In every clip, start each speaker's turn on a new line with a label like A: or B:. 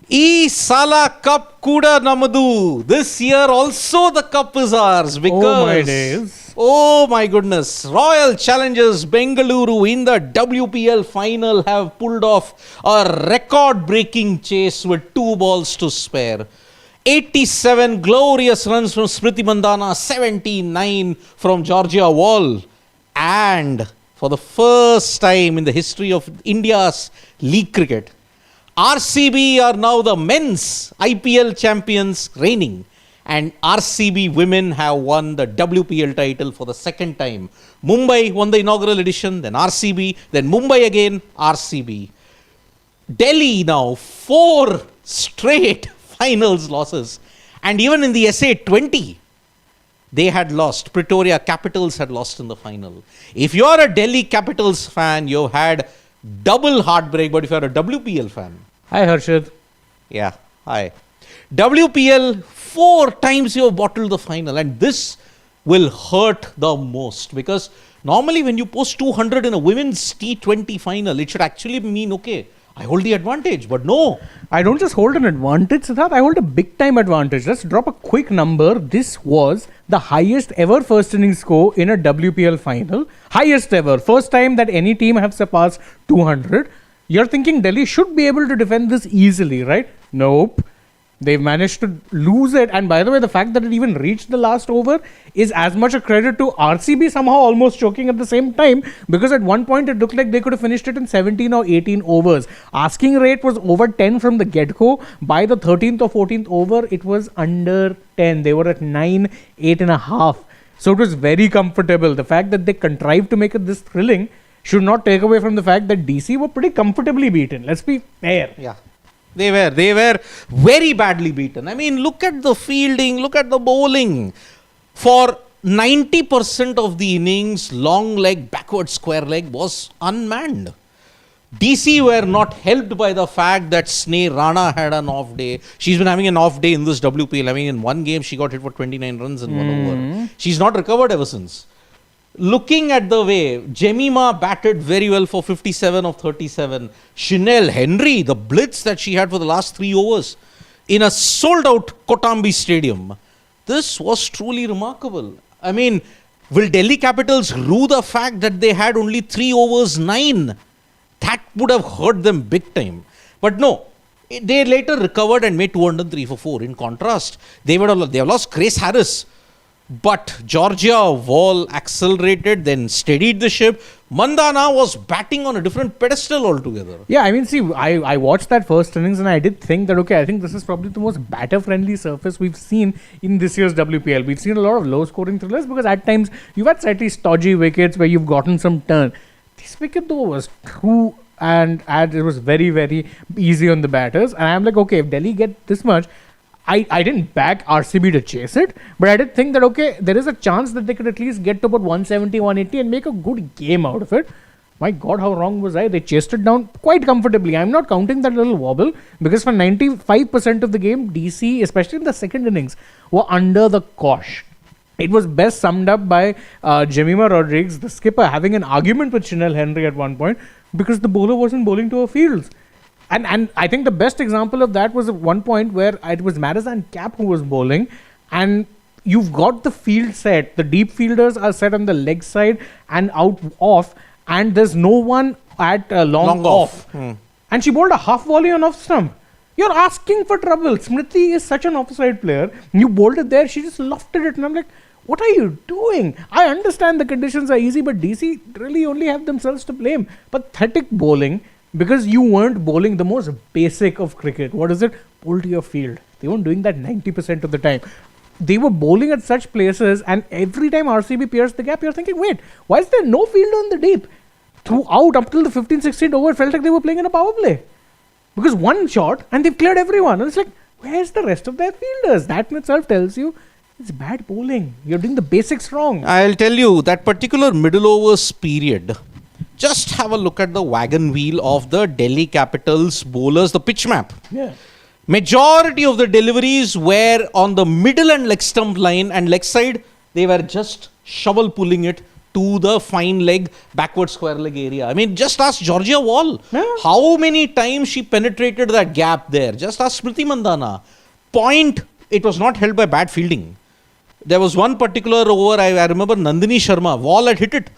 A: E Sala Cup Kuda Namadu. This year also the cup is ours because...
B: Oh my days.
A: Oh my goodness. Royal Challengers Bangalore in the WPL Final have pulled off a record-breaking chase with 2 balls to spare. 87 glorious runs from Smriti Mandhana, 79 from Georgia Wall. And for the first time in the history of India's league cricket, RCB are now the men's IPL champions reigning, and RCB women have won the WPL title for the second time. Mumbai won the inaugural edition, then RCB, then Mumbai again, RCB. Delhi now 4 straight finals losses, and even in the SA20 they had lost. Pretoria Capitals had lost in the final. If you're a Delhi Capitals fan, you've had double heartbreak, but if you're a WPL fan...
B: Hi Harshad.
A: Yeah, hi. WPL, 4 times you have bottled the final, and this will hurt the most because normally when you post 200 in a women's T20 final, it should actually mean, okay, I hold the advantage, but no.
B: I don't just hold an advantage, Siddharth, I hold a big time advantage. Let's drop a quick number. This was the highest ever first inning score in a WPL final. Highest ever. First time that any team have surpassed 200. You're thinking Delhi should be able to defend this easily, right? Nope. They've managed to lose it. And by the way, the fact that it even reached the last over is as much a credit to RCB somehow almost choking at the same time, because at one point it looked like they could have finished it in 17 or 18 overs. Asking rate was over 10 from the get-go. By the 13th or 14th over, it was under 10. They were at 9, 8.5. So it was very comfortable. The fact that they contrived to make it this thrilling should not take away from the fact that DC were pretty comfortably beaten. Let's be fair.
A: Yeah. They were very badly beaten. I mean, look at the fielding, look at the bowling. For 90% of the innings, long leg, backward square leg was unmanned. DC were not helped by the fact that Sneh Rana had an off day. She's been having an off day in this WPL. I mean, in one game, she got hit for 29 runs in 1 over. She's not recovered ever since. Looking at the way Jemima batted very well for 57 of 37. Chanel Henry, the blitz that she had for the last 3 overs in a sold out Kotambi Stadium. This was truly remarkable. I mean, will Delhi Capitals rue the fact that they had only 3 overs 9? That would have hurt them big time. But no, they later recovered and made 203 for 4. In contrast, they have lost Grace Harris. But Georgia Wall accelerated, then steadied the ship. Mandana was batting on a different pedestal altogether.
B: Yeah, I mean, see, I watched that first innings and I did think that, okay, I think this is probably the most batter-friendly surface we've seen in this year's WPL. We've seen a lot of low-scoring thrillers because at times you've had slightly stodgy wickets where you've gotten some turn. This wicket, though, was true and it was very, very easy on the batters. And I'm like, okay, if Delhi get this much, I didn't back RCB to chase it, but I did think that, okay, there is a chance that they could at least get to about 170, 180 and make a good game out of it. My God, how wrong was I? They chased it down quite comfortably. I'm not counting that little wobble because for 95% of the game, DC, especially in the second innings, were under the cosh. It was best summed up by Jemima Rodriguez, the skipper, having an argument with Chanel Henry at one point because the bowler wasn't bowling to her fields. And I think the best example of that was at one point where it was Madison Cap who was bowling, and you've got the field set. The deep fielders are set on the leg side and out off, and there's no one at long off. And she bowled a half volley on off stump. You're asking for trouble. Smriti is such an offside player. You bowled it there, she just lofted it, and I'm like, what are you doing? I understand the conditions are easy, but DC really only have themselves to blame. Pathetic bowling. Because you weren't bowling the most basic of cricket. What is it? Bowl to your field. They weren't doing that 90% of the time. They were bowling at such places, and every time RCB pierced the gap, you're thinking, wait, why is there no fielder on the deep? Throughout, up till the 15-16 over, it felt like they were playing in a power play. Because one shot, and they've cleared everyone. And it's like, where's the rest of their fielders? That in itself tells you, it's bad bowling. You're doing the basics wrong.
A: I'll tell you, that particular middle overs period, just have a look at the wagon wheel of the Delhi Capitals bowlers, the pitch map.
B: Yeah.
A: Majority of the deliveries were on the middle and leg stump line, and leg side, they were just shovel pulling it to the fine leg, backward square leg area. I mean, just ask Georgia Wall.
B: Yeah.
A: How many times she penetrated that gap there. Just ask Smriti Mandhana. Point, it was not held by bad fielding. There was one particular over, I remember Nandini Sharma, Wall had hit it.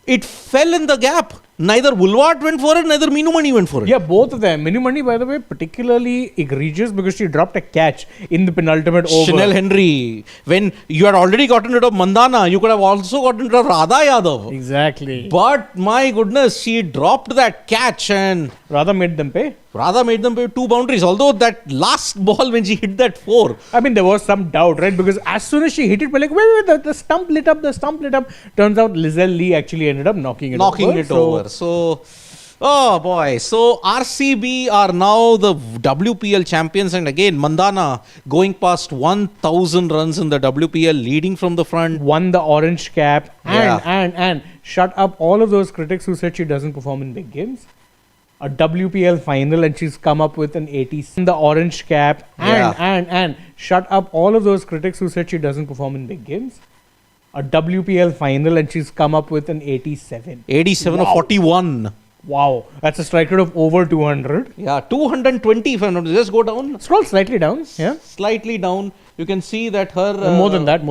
A: It fell in the gap. Neither Woolward went for it, neither Meenu Mani went for it.
B: Yeah, both of them. Meenu Mani, by the way, particularly egregious because she dropped a catch in the penultimate over.
A: Chanel Henry. When you had already gotten rid of Mandana, you could have also gotten rid of Radha Yadav.
B: Exactly.
A: But my goodness, she dropped that catch and
B: Radha made them pay.
A: Radha made them pay 2 boundaries. Although that last ball when she hit that 4.
B: I mean, there was some doubt, right? Because as soon as she hit it, we're like, wait, the stump lit up, the stump lit up. Turns out Lizelle Lee actually ended up knocking it over.
A: So, oh boy. So, RCB are now the WPL champions. And again, Mandana going past 1,000 runs in the WPL, leading from the front.
B: Won the orange cap and shut up all of those critics who said she doesn't perform in big games. A WPL final and she's come up with an 80. The orange cap and shut up all of those critics who said she doesn't perform in big games. A WPL final and she's come up with an 87.
A: 87
B: Wow.
A: or 41.
B: Wow, that's a strike rate of over 200.
A: Yeah, 220 if I'm not. Just go down.
B: Scroll slightly down. Yeah,
A: Slightly down. You can see that her.
B: more than that.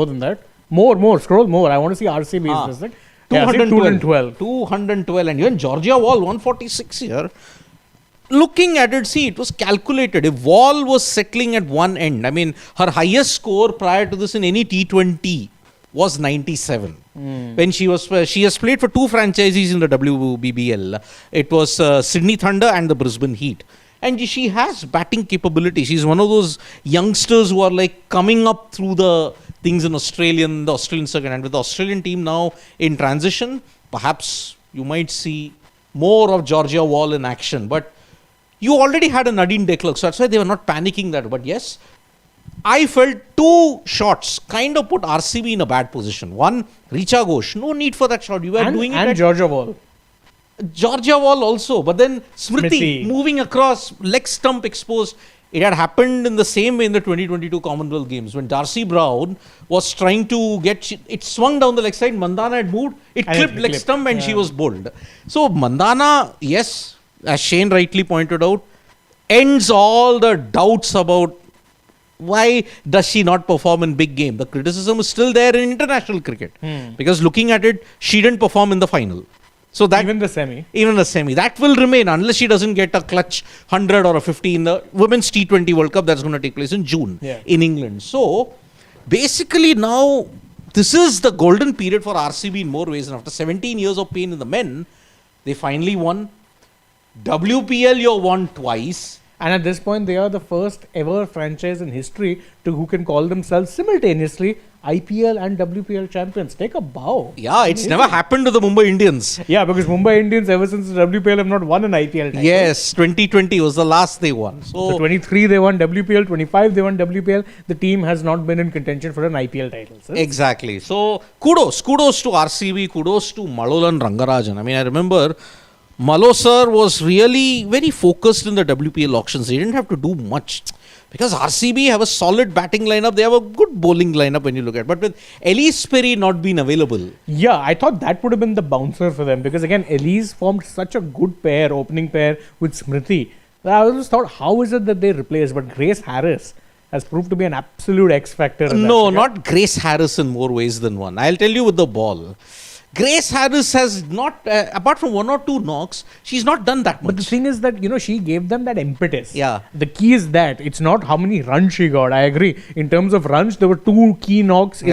B: More. Scroll more. I want to see RCB's this.
A: 212. 212. And even Georgia Wall, 146 here. Looking at it, see, it was calculated. If Wall was settling at one end, I mean, her highest score prior to this in any T20 was 97. When she has played for 2 franchises in the WBBL. It was Sydney Thunder and the Brisbane Heat. And she has batting capability. She's one of those youngsters who are like coming up through the things in the Australian circuit. And with the Australian team now in transition, perhaps you might see more of Georgia Wall in action. But you already had a Nadine de Klerk, so that's why they were not panicking that. But yes, I felt 2 shots kind of put RCB in a bad position. One, Richa Ghosh. No need for that shot. You were doing it.
B: And Georgia Wall.
A: Georgia Wall also. But then Smriti moving across, leg stump exposed. It had happened in the same way in the 2022 Commonwealth Games when Darcy Brown was trying to get it swung down the leg side. Mandana had moved. It clipped leg stump and she was bowled. So Mandana, yes, as Shane rightly pointed out, ends all the doubts about why does she not perform in big game. The criticism is still there in international cricket because looking at it, she didn't perform in the final. So that
B: even the semi
A: that will remain unless she doesn't get a clutch 100 or a 50 in the Women's T20 World Cup that's going to take place in June in England. So basically now this is the golden period for RCB in more ways, and after 17 years of pain in the men, they finally won. WPL you won twice.
B: And at this point, they are the first ever franchise in history who can call themselves simultaneously IPL and WPL champions. Take a bow.
A: Yeah, it's never happened to the Mumbai Indians.
B: Yeah, because Mumbai Indians ever since the WPL have not won an IPL title.
A: Yes, 2020 was the last they won. So
B: 23 they won WPL, 25 they won WPL. The team has not been in contention for an IPL title.
A: Exactly. So kudos to RCB, kudos to Malolan Rangarajan. I mean, I remember Malo sir was really very focused in the WPL auctions. He didn't have to do much because RCB have a solid batting lineup. They have a good bowling lineup when you look at it. But with Elise Perry not being available.
B: Yeah, I thought that would have been the bouncer for them because again, Elise formed such a good opening pair with Smriti. I always thought, how is it that they replaced? But Grace Harris has proved to be an absolute X factor.
A: No, not Grace Harris in more ways than one. I'll tell you with the ball. Grace Harris has not, apart from 1 or 2 knocks, she's not done that much.
B: But the thing is that, she gave them that impetus.
A: Yeah.
B: The key is that it's not how many runs she got. I agree. In terms of runs, there were 2 key knocks in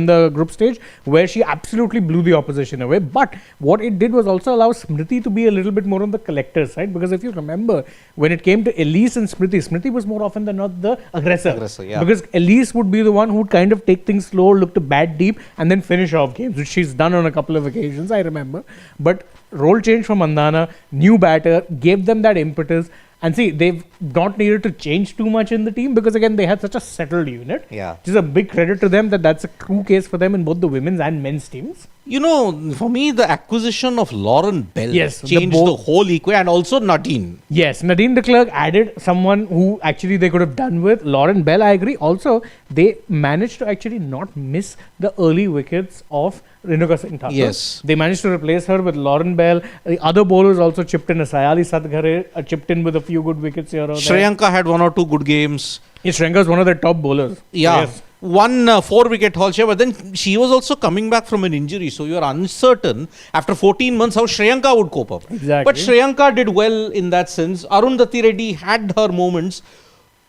B: the group stage where she absolutely blew the opposition away. But what it did was also allow Smriti to be a little bit more on the collector's side. Because if you remember, when it came to Elise and Smriti was more often than not the aggressor. Because Elise would be the one who would kind of take things slow, look to bat deep, and then finish off games, which she's done on a couple of occasions, I remember. But role change from Mandana, new batter, gave them that impetus. And see, they've not needed to change too much in the team because again they had such a settled unit.
A: Yeah.
B: Which is a big credit to them that's a true case for them in both the women's and men's teams.
A: You know, for me, the acquisition of Lauren Bell changed
B: the
A: the whole equation, and also Nadine.
B: Yes, Nadine de Klerk added someone who actually they could have done with. Lauren Bell, I agree. Also, they managed to actually not miss the early wickets of Renuka Singh Thakur.
A: Yes.
B: They managed to replace her with Lauren Bell. The other bowlers also chipped in. Sayali Sadghare chipped in with a few good wickets here or there.
A: Shriyanka had 1 or 2 good games.
B: Yes, Shriyanka is one of their top bowlers.
A: Yeah.
B: Yes.
A: One 4-wicket haul share, but then she was also coming back from an injury, so you are uncertain after 14 months how Shriyanka would cope up.
B: Exactly.
A: But Shriyanka did well in that sense. Arundhati Reddy had her moments.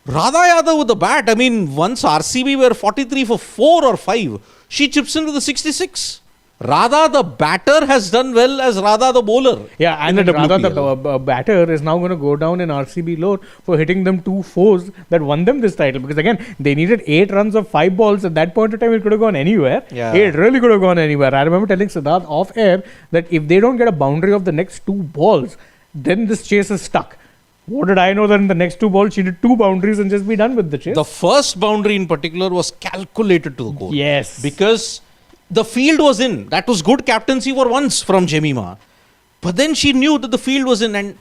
A: Radha Yadav with the bat, I mean, once RCB were 43 for 4 or 5, she chips into the 66. Radha the batter has done well as Radha the bowler.
B: Yeah, and
A: in
B: then
A: the
B: Radha
A: WPL.
B: the batter is now going to go down in RCB lore for hitting them 2 fours that won them this title. Because again, they needed 8 runs of 5 balls. At that point of time, it could have gone anywhere.
A: Yeah.
B: It really could have gone anywhere. I remember telling Siddharth off air that if they don't get a boundary of the next 2 balls, then this chase is stuck. What did I know that in the next 2 balls, she did 2 boundaries and just be done with the chase?
A: The first boundary in particular was calculated to the core.
B: Yes.
A: Because the field was in. That was good captaincy for once from Jemima. But then she knew that the field was in, and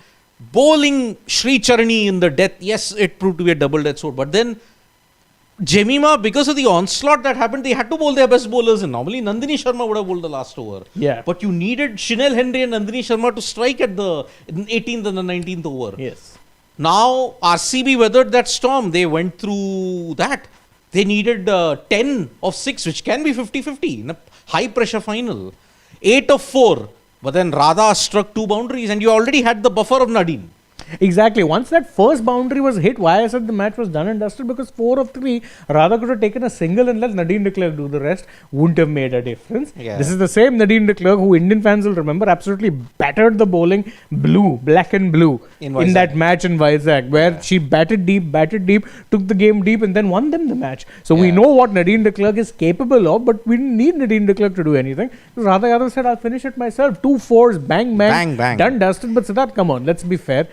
A: bowling Sri Charani in the death, yes, it proved to be a double death sword. But then Jemima, because of the onslaught that happened, they had to bowl their best bowlers in. Normally, Nandini Sharma would have bowled the last over.
B: Yeah.
A: But you needed Shinel Henry and Nandini Sharma to strike at the 18th and the 19th over.
B: Yes.
A: Now, RCB weathered that storm. They went through that. They needed 10 of 6, which can be 50-50 in a high-pressure final. 8 of 4. But then Radha struck 2 boundaries and you already had the buffer of Nadine.
B: Exactly. Once that first boundary was hit, why I said the match was done and dusted, because 4 of 3, Radha could have taken a single and let Nadine de Klerk do the rest. Wouldn't have made a difference.
A: Yeah.
B: This is the same Nadine de Klerk who Indian fans will remember absolutely battered the bowling blue, black and blue
A: In
B: that match in Vizag, where she batted deep, took the game deep and then won them the match. So we know what Nadine de Klerk is capable of, but we didn't need Nadine de Klerk to do anything. So Radha Yadav said, I'll finish it myself. 2 fours, bang,
A: Bang, bang.
B: done, dusted. But Siddharth, come on, let's be fair.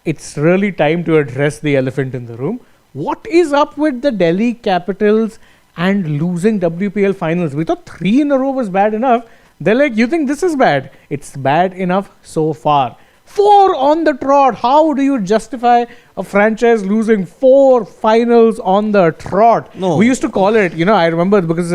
B: It's really time to address the elephant in the room. What is up with the Delhi Capitals and losing WPL finals? We thought 3 in a row was bad enough. They're like, you think this is bad? It's bad enough so far. 4 on the trot. How do you justify a franchise losing 4 finals on the trot?
A: No.
B: We used to call it, I remember because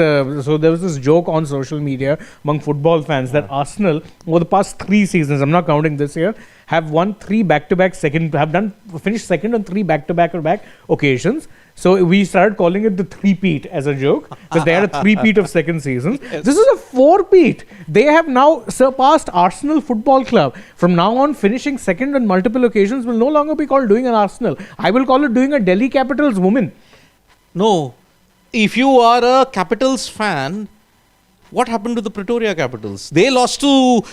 B: so there was this joke on social media among football fans that Arsenal, over the past 3 seasons, I'm not counting this year, have won 3 back-to-back finished second on 3 back-to-back occasions. So we started calling it the three-peat as a joke because they had a three-peat of second seasons. Yes. This is a 4-peat. They have now surpassed Arsenal Football Club. From now on, finishing second on multiple occasions will no longer be called doing an Arsenal. I will call it doing a Delhi Capitals woman.
A: No. If you are a Capitals fan, what happened to the Pretoria Capitals? They lost to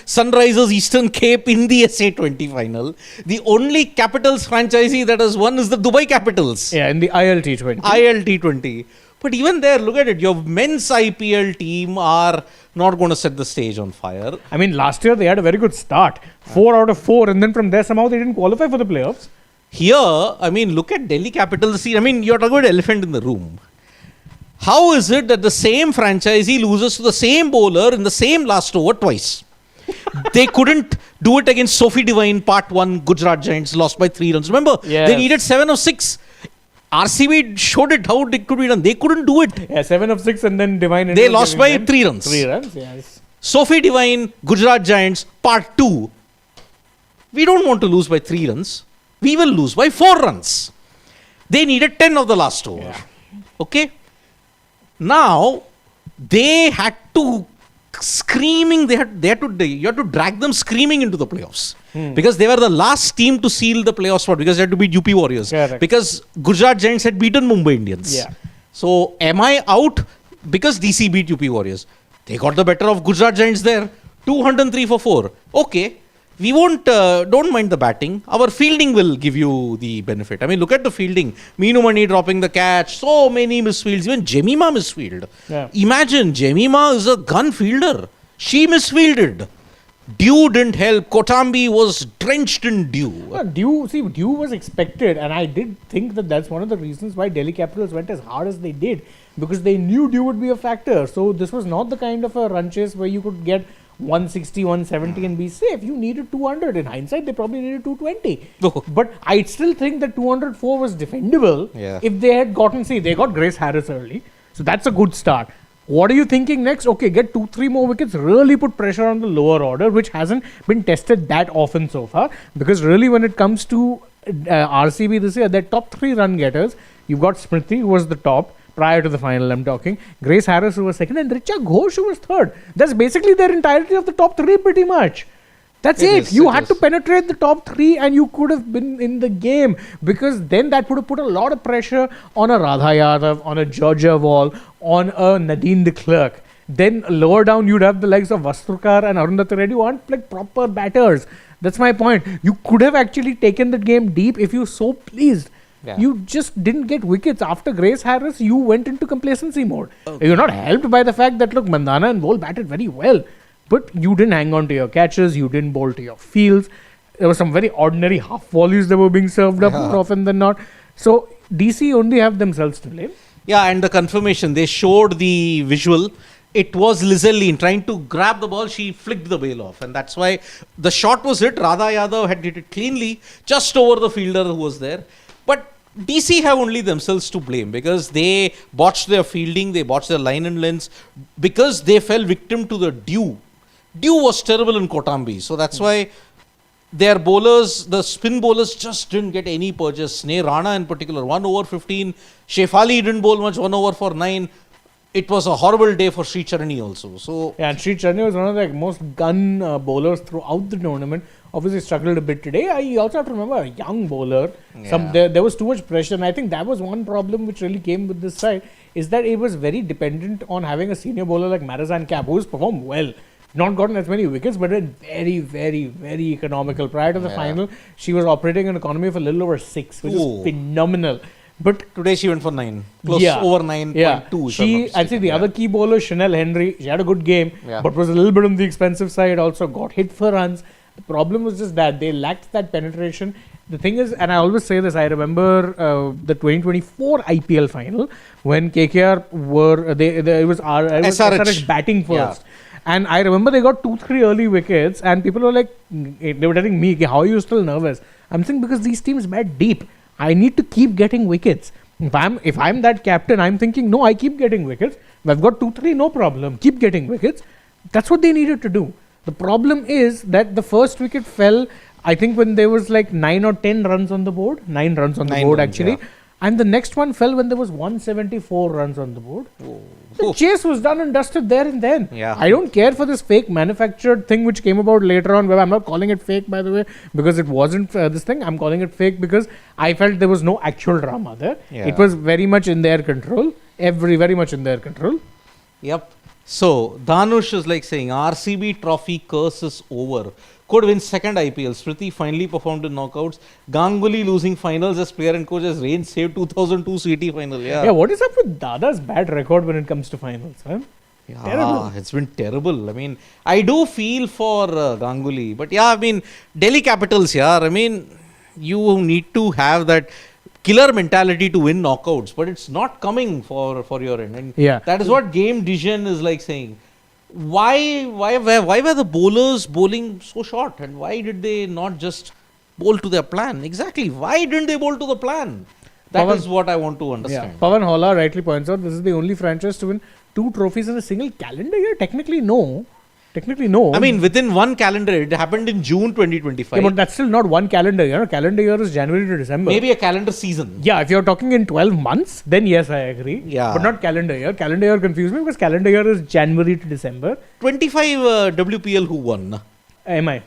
A: Sunrisers Eastern Cape in the SA20 final. The only Capitals franchisee that has won is the Dubai Capitals.
B: Yeah, in the ILT20.
A: ILT20. But even there, look at it. Your men's IPL team are not going to set the stage on fire.
B: I mean, last year they had a very good start. 4 out of 4. And then from there, somehow they didn't qualify for the playoffs.
A: Here, I mean, look at Delhi Capitals. See, I mean, you're talking about elephant in the room. How is it that the same franchisee loses to the same bowler in the same last over twice? They couldn't do it against Sophie Devine, part 1, Gujarat Giants lost by 3 runs. Remember, they needed 7 of 6. RCB showed it how it could be done. They couldn't do it.
B: Yeah, 7 of 6 and then Devine.
A: They lost by 3 runs.
B: 3 runs, yes.
A: Sophie Devine, Gujarat Giants, part 2. We don't want to lose by 3 runs. We will lose by 4 runs. They needed 10 of the last over.
B: Yeah.
A: Okay? Now, they had to screaming, you had to drag them screaming into the playoffs. Because they were the last team to seal the playoff spot because they had to beat UP Warriors.
B: Correct.
A: Because Gujarat Giants had beaten Mumbai Indians.
B: Yeah.
A: So, am I out? Because DC beat UP Warriors. They got the better of Gujarat Giants there. 203 for 4. Okay. We won't, don't mind the batting. Our fielding will give you the benefit. I mean, look at the fielding. Meenu Mani dropping the catch. So many misfields. Even Jemima misfielded.
B: Yeah.
A: Imagine, Jemima is a gun fielder. She misfielded. Dew didn't help. Kotambi was drenched in dew.
B: Dew was expected, and I did think that that's one of the reasons why Delhi Capitals went as hard as they did, because they knew Dew would be a factor. So this was not the kind of a run chase where you could get 160, 170 and be safe. You needed 200. In hindsight, they probably needed 220.
A: Oh.
B: But I still think that 204 was defendable if they had gotten, they got Grace Harris early. So that's a good start. What are you thinking next? Okay, get 2-3 more wickets, really put pressure on the lower order, which hasn't been tested that often so far. Because really, when it comes to RCB this year, their top 3 run getters, you've got Smriti, who was the top prior to the final, I'm talking, Grace Harris, who was second, and Richa Ghosh, who was third. That's basically their entirety of the top 3 pretty much. That's it. You had to penetrate the top 3 and you could have been in the game, because then that would have put a lot of pressure on a Radha Yadav, on a Georgia Wall, on a Nadine de Klerk. Then lower down you'd have the likes of Vastrukar and Arundhati Reddy, who aren't like proper batters. That's my point. You could have actually taken the game deep if you so pleased. Yeah. You just didn't get wickets. After Grace Harris, you went into complacency mode. Okay. You're not helped by the fact that, look, Mandana and Voll batted very well. But you didn't hang on to your catches, you didn't bowl to your fields. There were some very ordinary half volleys that were being served up more often than not. So DC only have themselves to blame.
A: Yeah, and the confirmation, they showed the visual. It was Lizelle trying to grab the ball, she flicked the bail off. And that's why the shot was hit. Radha Yadav had hit it cleanly, just over the fielder who was there. But DC have only themselves to blame, because they botched their fielding, they botched their line and lengths, because they fell victim to the dew. Dew was terrible in Kotambi. So that's why their bowlers, the spin bowlers, just didn't get any purchase. Sneh Rana in particular, 1 over 15. Shefali didn't bowl much, 1 over for 9. It was a horrible day for Sri Charani also. So
B: and Sri Charani was one of the most gun bowlers throughout the tournament. Obviously struggled a bit today. I also have to remember a young bowler. There was too much pressure, and I think that was one problem which really came with this side, is that it was very dependent on having a senior bowler like Marizan Cap, who's performed well. Not gotten as many wickets, but very, very, very economical. Prior to the final, she was operating an economy of a little over 6, which is phenomenal. But
A: today she went for 9, close over 9.2.
B: I'd say the other key bowler, Chanel Henry, she had a good game, but was a little bit on the expensive side. Also got hit for runs. The problem was just that they lacked that penetration. The thing is, and I always say this, I remember the 2024 IPL final when KKR were it was SRH batting first. Yeah. And I remember they got 2-3 early wickets, and people were like, they were telling me, how are you still nervous? I'm saying, because these teams bat deep. I need to keep getting wickets. If I'm that captain, I'm thinking, no, I keep getting wickets. If I've got 2-3, no problem. Keep getting wickets. That's what they needed to do. The problem is that the first wicket fell, I think, when there was like 9 or 10 runs on the board. 9 runs on the board, actually. Yeah. And the next one fell when there was 174 runs on the board. The chase was done and dusted there and then. Yeah. I don't care for this fake manufactured thing which came about later on. Where I'm not calling it fake, by the way, because it wasn't this thing. I'm calling it fake because I felt there was no actual drama there. Yeah. It was very much in their control. Very much in their control.
A: Yep. So, Dhanush is like saying, RCB trophy curse is over. Could win second IPL. Smriti finally performed in knockouts. Ganguly losing finals as player and coach as Rain saved 2002 CT final. Yeah,
B: what is up with Dada's bad record when it comes to finals? Huh?
A: Yeah, terrible. It's been terrible. I mean, I do feel for Ganguly. But yeah, I mean, Delhi Capitals, you need to have that killer mentality to win knockouts, but it's not coming for your end. And that is what game decision is like saying. Why were the bowlers bowling so short, and why did they not just bowl to their plan? Exactly. Why didn't they bowl to the plan? That is what I want to understand.
B: Pawan Hawla rightly points out this is the only franchise to win 2 trophies in a single calendar year. Technically, no. I
A: mean, within one calendar, it happened in June 2025.
B: Yeah, but that's still not one calendar year. Calendar year is January to December.
A: Maybe a calendar season.
B: Yeah, if you're talking in 12 months, then yes, I agree. Yeah. But not calendar year. Calendar year confused me because calendar year is January to December.
A: 25 WPL who won?
B: MI.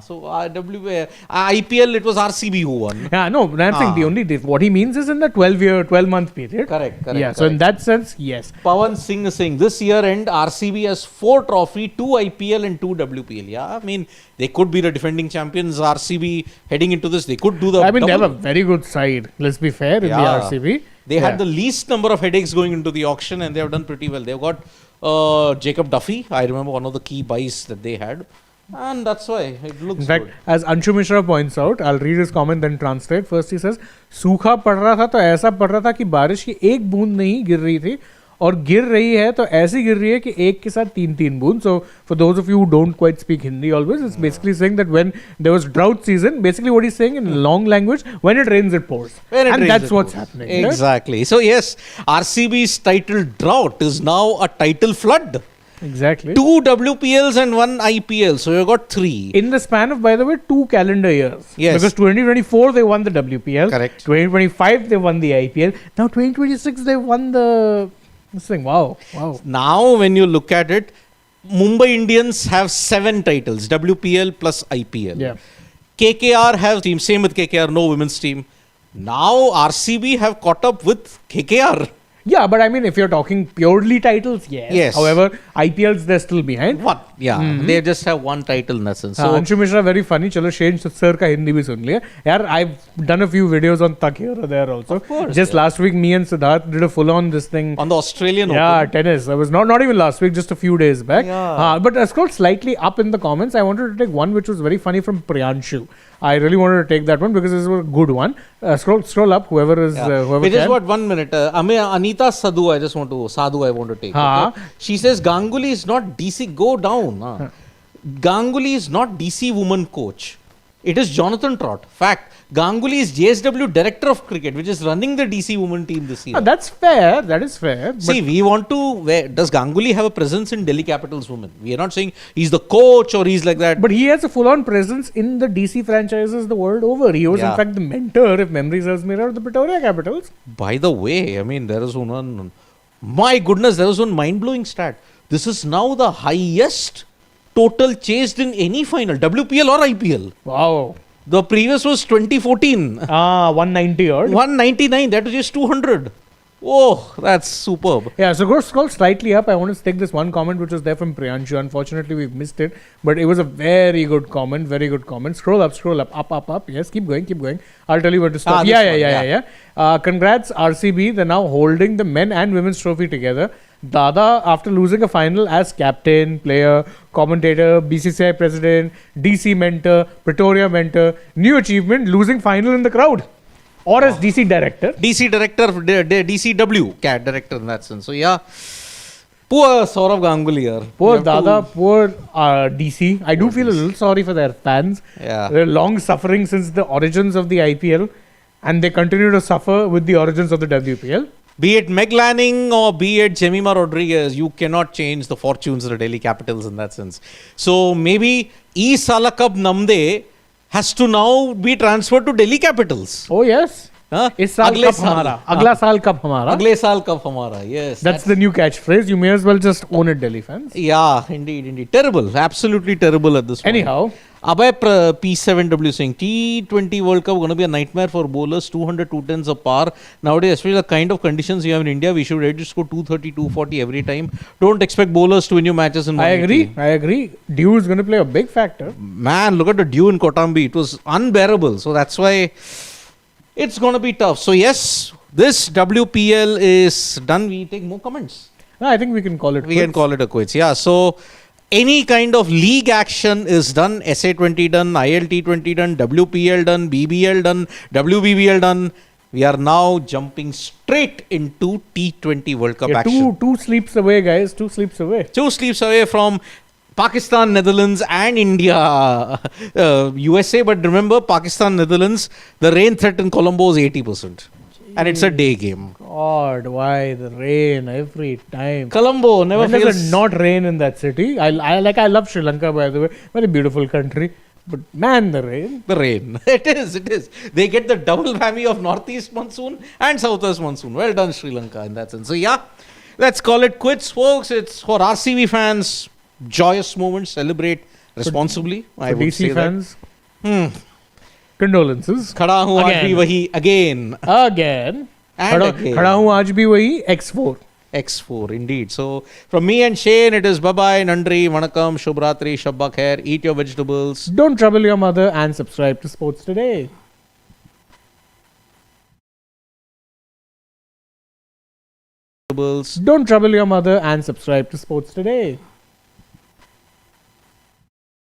A: So IPL, it was RCB who won.
B: Yeah, no, but I'm saying the only what he means is in the 12-month period.
A: Correct.
B: Yeah, so in that sense, yes.
A: Pawan Singh is saying this year end RCB has 4 trophy, 2 IPL and 2 WPL. Yeah, I mean, they could be the defending champions. RCB heading into this, they could do the
B: they have a very good side. Let's be fair in the RCB.
A: They had the least number of headaches going into the auction, and they have done pretty well. They've got Jacob Duffy. I remember one of the key buys that they had. And that's why it looks
B: In fact,
A: good.
B: as Anshu Mishra points out, I'll read his comment then translate. First he says, सूखा पड़ रहा था तो ऐसा पड़ रहा था कि बारिश की एक बूंद नहीं गिर रही थी और गिर रही है तो ऐसी गिर रही है कि एक के साथ तीन बूंद. So for those of you who don't quite speak Hindi always, it's basically saying that when there was drought season, basically what he's saying in long language, when it rains it pours. And that's what's happening.
A: Exactly. So yes, RCB's title drought is now a title flood.
B: Exactly.
A: 2 WPLs and 1 IPL. So you got 3.
B: In the span of, by the way, 2 calendar years.
A: Yes.
B: Because 2024 they won the WPL.
A: Correct.
B: 2025 they won the IPL. Now 2026 they won the... This thing. Wow.
A: Now when you look at it, Mumbai Indians have 7 titles. WPL plus IPL.
B: Yeah.
A: KKR have team. Same with KKR. No women's team. Now RCB have caught up with KKR.
B: Yeah, but I mean, if you're talking purely titles, yes.
A: Yes.
B: However, IPLs they're still behind.
A: What? Yeah. They just have 1 title in essence. So
B: Anshu Mishra very funny. Chalo Shane sir ka Hindi bhi sun liya. Yaar, I've done a few videos on Tak here or there also.
A: Of course,
B: Just last week, me and Siddharth did a full-on this thing.
A: on the Australian
B: Yeah,
A: Open.
B: tennis. I was not even last week, just a few days back.
A: Yeah.
B: But I scrolled slightly up in the comments. I wanted to take one which was very funny from Priyanshu. I really wanted to take that one because this was a good one. Scroll up, whoever is whoever
A: It is
B: can.
A: what 1 minute. Anita Sadhu, I want to take. Okay? She says Ganguly is not DC. Go down. Ganguly is not DC woman coach. It is Jonathan Trott. Fact. Ganguly is JSW director of cricket, which is running the DC women team this year.
B: That's fair. That is fair.
A: See, we want to. Does Ganguly have a presence in Delhi Capitals women? We are not saying he's the coach or he's like that.
B: But he has a full-on presence in the DC franchises the world over. He was in fact the mentor, if memory serves me right, of the Pretoria Capitals.
A: By the way, I mean, there is one. My goodness, there was one mind-blowing stat. This is now the highest total chased in any final, WPL or IPL.
B: Wow.
A: The previous was 2014.
B: 190 odd.
A: 199. That was just 200. Oh, that's superb.
B: Yeah, so go scroll slightly up. I want to take this one comment which was there from Priyanshu. Unfortunately, we've missed it. But it was a very good comment. Very good comment. Scroll up. Up. Yes, keep going. I'll tell you where to stop. Yeah. Congrats, RCB. They're now holding the men and women's trophy together. Dada, after losing a final as captain, player, commentator, BCCI president, DC mentor, Pretoria mentor, new achievement, losing final in the crowd. Or as DC director.
A: DC director, DCW, cat director in that sense. So yeah, poor Saurav Ganguly here.
B: Poor Dada, poor DC. I do feel a little sorry for their fans.
A: Yeah.
B: They're long suffering since the origins of the IPL. And they continue to suffer with the origins of the WPL.
A: Be it Meg Lanning or be it Jemima Rodriguez, you cannot change the fortunes of the Delhi Capitals in that sense. So maybe E Salakab Namde has to now be transferred to Delhi Capitals.
B: Oh yes. इस साल
A: अगले
B: cup
A: साल.
B: हमारा अगला साल cup हमारा
A: अगले साल कप हमारा. Yes.
B: That's the new catchphrase. You may as well just own it, Delhi fans.
A: Yeah, indeed. Terrible. Absolutely terrible at this point.
B: Anyhow.
A: Abhay P7W saying T20 World Cup going to be a nightmare for bowlers. 200, 210s a par. Nowadays, especially the kind of conditions you have in India, we should ready to score 230, 240 every time. Don't expect bowlers to win you matches in 180.
B: I agree. Dew is going to play a big factor.
A: Man, look at the dew in Kotambi. It was unbearable. So that's why it's going to be tough. So yes, this WPL is done. We take more comments.
B: I think we can call it
A: We can call it a quits. Yeah. So any kind of league action is done. SA20 done, ILT20 done, WPL done, BBL done, WBBL done. We are now jumping straight into T20 World Cup action.
B: Two sleeps away, guys. 2 sleeps away.
A: 2 sleeps away from Pakistan, Netherlands and India, USA. But remember, Pakistan, Netherlands, the rain threat in Colombo is 80%. And it's a day game.
B: God, why the rain every time?
A: Colombo never
B: When
A: fails.
B: does it not rain in that city? I love Sri Lanka, by the way. Very beautiful country. But man, the rain.
A: The rain. It is. They get the double whammy of northeast monsoon and southwest monsoon. Well done, Sri Lanka, in that sense. So yeah, let's call it quits, folks. It's for RCB fans. Joyous moments. Celebrate responsibly. I would
B: DC
A: say
B: fans.
A: That.
B: Condolences.
A: खड़ा हूँ आज भी वही again.
B: Again. खड़ा हूँ आज भी वही X4.
A: X4, indeed. So, from me and Shane, it is bye-bye, Nandri, Vanakkam, Shubhratri, Shabba Khair, eat your vegetables.
B: Don't trouble your mother and subscribe to Sports Today. Don't trouble your mother and subscribe to Sports Today.